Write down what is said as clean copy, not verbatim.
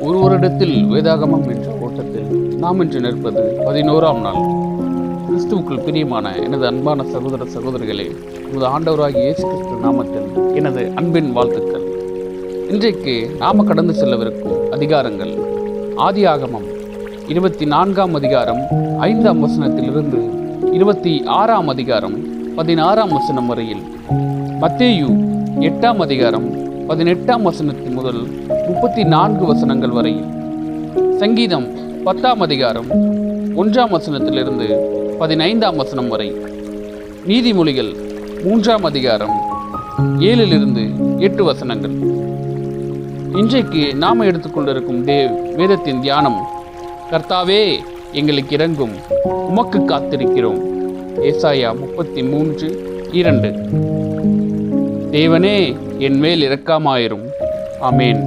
ஒரு வருடத்தில் வேதாகமம் என்ற ஓட்டத்தில் நாம் இன்று நிற்பது 11ஆம் நாள். கிறிஸ்துவுக்குள் பிரியமான எனது அன்பான சகோதர சகோதரிகளே, உமது ஆண்டவராகிய இயேசு கிறிஸ்து நாமத்தில் எனது அன்பின் வாழ்த்துக்கள். இன்றைக்கு நாம கடந்து செல்லவிருக்கும் அதிகாரங்கள் ஆதியாகமம் 24ஆம் அதிகாரம் 5ஆம் வசனத்திலிருந்து 26ஆம் அதிகாரம் 16ஆம் வசனம் வரையில், மத்தேயு 8ஆம் அதிகாரம் 18ஆம் வசனத்தின் முதல் 34 வசனங்கள் வரையில், சங்கீதம் 10ஆம் அதிகாரம் 1ஆம் வசனத்திலிருந்து 15ஆம் வசனம் வரை, நீதிமொழிகள் 3ஆம் அதிகாரம் 7லிருந்து 8 வசனங்கள். இன்றைக்கு நாம் எடுத்துக்கொண்டிருக்கும் வேதத்தின் தியானம், கர்த்தாவே எங்களுக்கு இரங்கும், உமக்கு காத்திருக்கிறோம். ஏசாயா 33:2. தேவனே என் மேல் இரக்கமாயிரும். ஆமேன்.